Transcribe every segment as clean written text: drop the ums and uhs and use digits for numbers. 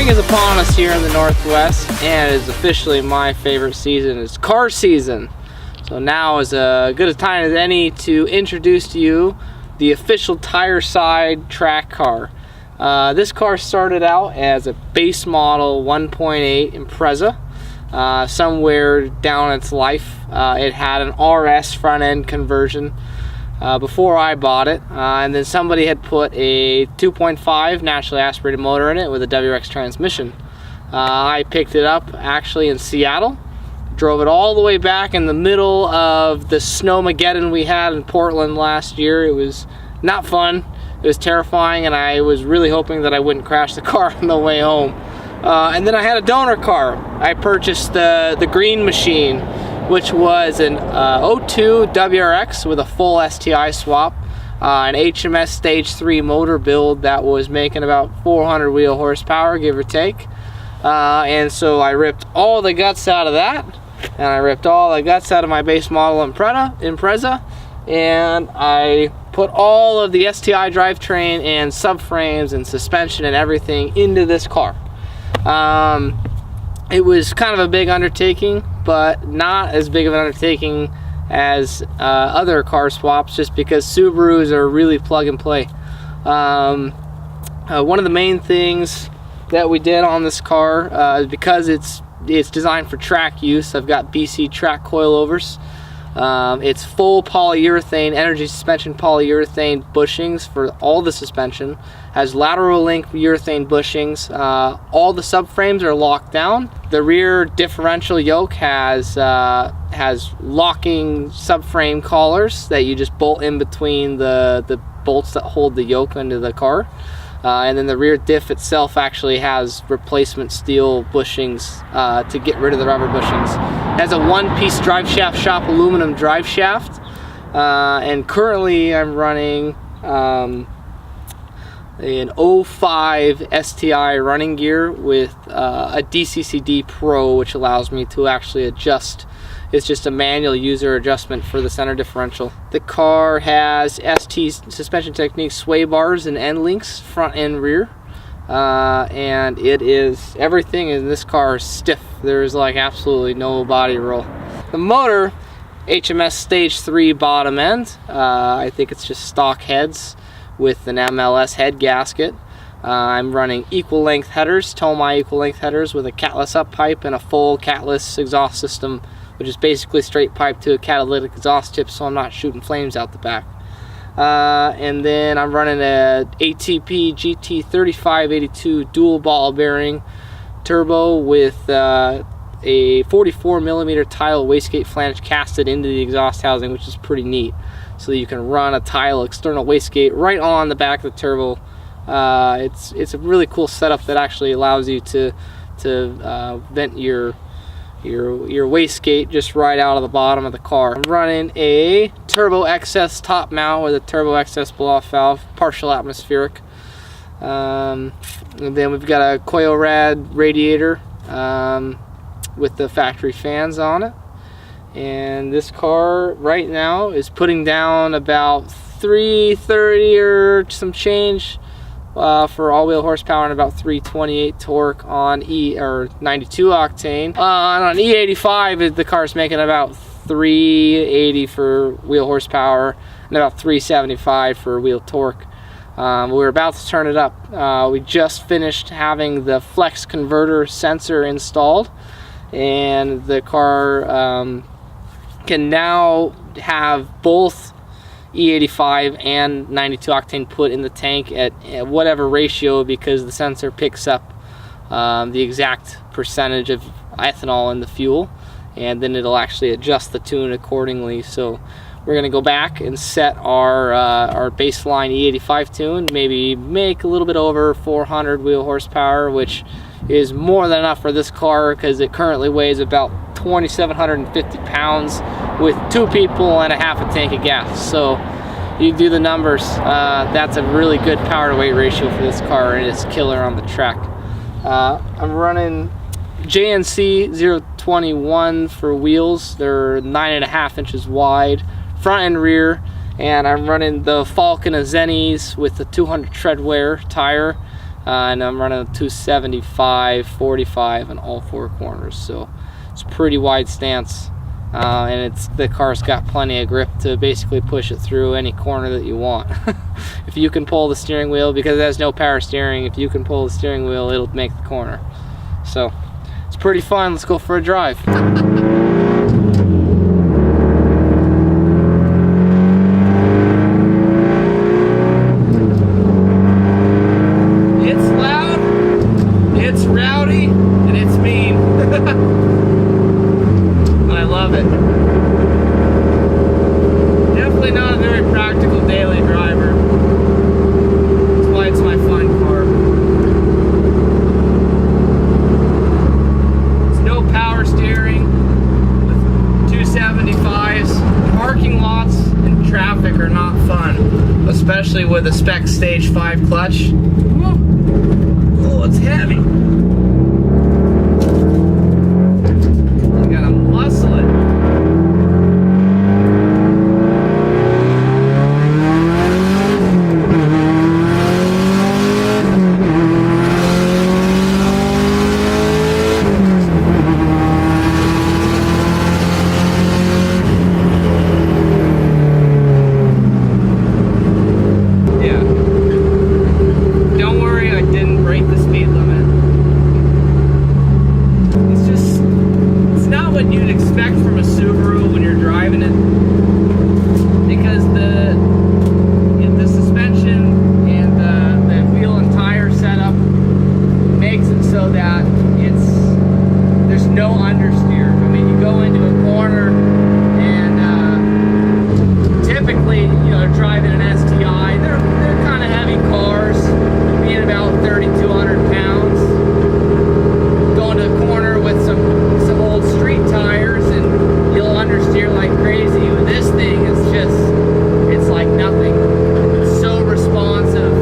is upon us here in the Northwest, and it is officially my favorite season. It's car season. So now is as good a time as any to introduce to you the official tire side track car. This car started out as a base model 1.8 Impreza. Somewhere down its life, it had an RS front end conversion before I bought it, and then somebody had put a 2.5 naturally aspirated motor in it with a WRX transmission. I picked it up actually in Seattle, drove it all the way back in the middle of the snowmageddon we had in Portland last year. It was not fun, it was terrifying, and I was really hoping that I wouldn't crash the car on the way home. And then I had a donor car. I purchased the Green Machine, which was an 02 WRX with a full STI swap, an HMS Stage 3 motor build that was making about 400 wheel horsepower, give or take. And so I ripped all the guts out of that, and I ripped all the guts out of my base model Impreza, and I put all of the STI drivetrain and subframes and suspension and everything into this car. It was kind of a big undertaking, but not as big of an undertaking as other car swaps, just because Subarus are really plug and play. One of the main things that we did on this car, because it's designed for track use, I've got BC track coilovers. It's full polyurethane, energy suspension polyurethane bushings for all the suspension. Has lateral link urethane bushings. All the subframes are locked down. The rear differential yoke has locking subframe collars that you just bolt in between the bolts that hold the yoke into the car. And then the rear diff itself actually has replacement steel bushings to get rid of the rubber bushings. It has a one-piece drive shaft shop aluminum drive shaft, and currently I'm running an 05 STI running gear with a DCCD Pro, which allows me to actually adjust. It's just a manual user adjustment for the center differential. The car has ST suspension technique sway bars and end links, front and rear. And it is, everything in this car is stiff. There's like absolutely no body roll. The motor, HMS Stage 3 bottom end. I think it's just stock heads with an MLS head gasket. I'm running equal length headers, Tomei equal length headers with a catless up pipe and a full catless exhaust system, which is basically straight pipe to a catalytic exhaust tip, so I'm not shooting flames out the back. And then I'm running a ATP GT3582 dual ball bearing turbo with a 44mm tile wastegate flange casted into the exhaust housing, which is pretty neat. So you can run a tile external wastegate right on the back of the turbo. It's a really cool setup that actually allows you to vent your wastegate just right out of the bottom of the car. I'm running a Turbo XS top mount with a Turbo XS blow-off valve, partial atmospheric. And then we've got a Coilrad radiator with the factory fans on it. And this car right now is putting down about 330 or some change for all-wheel horsepower and about 328 torque on 92 octane. On E85, the car's making about 380 for wheel horsepower and about 375 for wheel torque. We're about to turn it up. We just finished having the flex converter sensor installed, and the car can now have both E85 and 92 octane put in the tank at whatever ratio, because the sensor picks up the exact percentage of ethanol in the fuel, and then it'll actually adjust the tune accordingly. So we're going to go back and set our baseline E85 tune, maybe make a little bit over 400 wheel horsepower, which is more than enough for this car because it currently weighs about 2,750 pounds with 2 people and a half a tank of gas. So you do the numbers, that's a really good power to weight ratio for this car, and it's killer on the track. I'm running JNC 021 for wheels. They're 9.5 inches wide, front and rear, and I'm running the Falcon Azenis with the 200 tread wear tire. and I'm running a 275, 45 in all four corners, so it's a pretty wide stance, and the car's got plenty of grip to basically push it through any corner that you want. If you can pull the steering wheel, because it has no power steering, if you can pull the steering wheel, it'll make the corner. So it's pretty fun. Let's go for a drive. Especially with a spec stage 5 clutch. Oh, it's heavy. You gotta muscle it. What you'd expect from a Subaru when you're driving it, because the suspension and the wheel and tire setup makes it so that there's no understeer. I mean, you go into a corner and typically, you know, driving an STI, they're kind of heavy cars, being about 3,200 pounds. Going to a corner with some old street tires and you'll understeer like crazy. With this thing, it's like nothing. It's so responsive.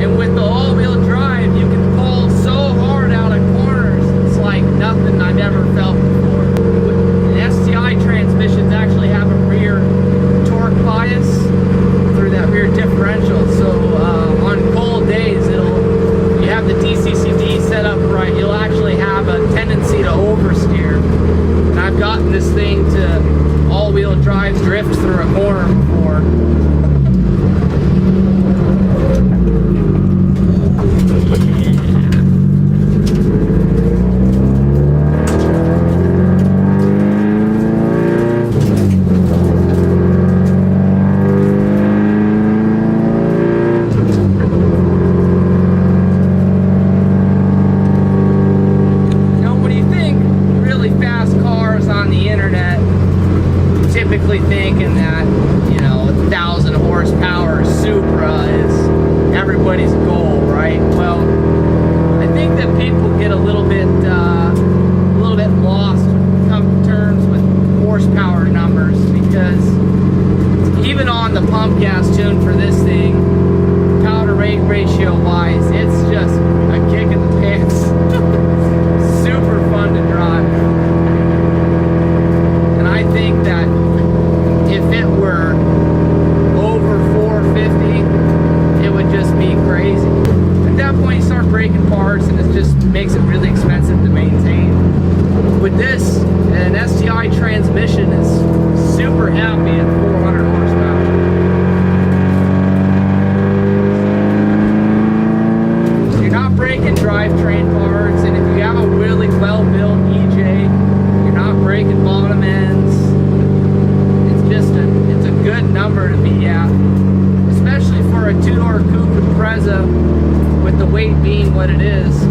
And with the all-wheel drive, you can pull so hard out of corners. It's like nothing I've ever felt before. The STI transmissions actually have a rear torque bias through that rear differential. So on cold days, you have the DCCD set up right, you'll actually have a tendency to oversteer. And I've gotten this thing to all-wheel drive drift through a corner before. Typically thinking that, you know, 1,000 horsepower Supra is everybody's goal, right? Well, I think that people get a little bit lost when they come to terms with horsepower numbers, because even on the pump gas tune for this thing, power to weight ratio wise, it's just a kick in the pants. Super fun to drive. And I think that if it were over 450, it would just be crazy. At that point, you start breaking parts, and it just makes it really expensive to maintain. With this, an STI transmission is super happy at 400 horsepower. You're not breaking drivetrain parts, and if you have a really well-built EJ, you're not breaking bottom ends. It's a good number to be at, especially for a two-door coupe Impreza with the weight being what it is.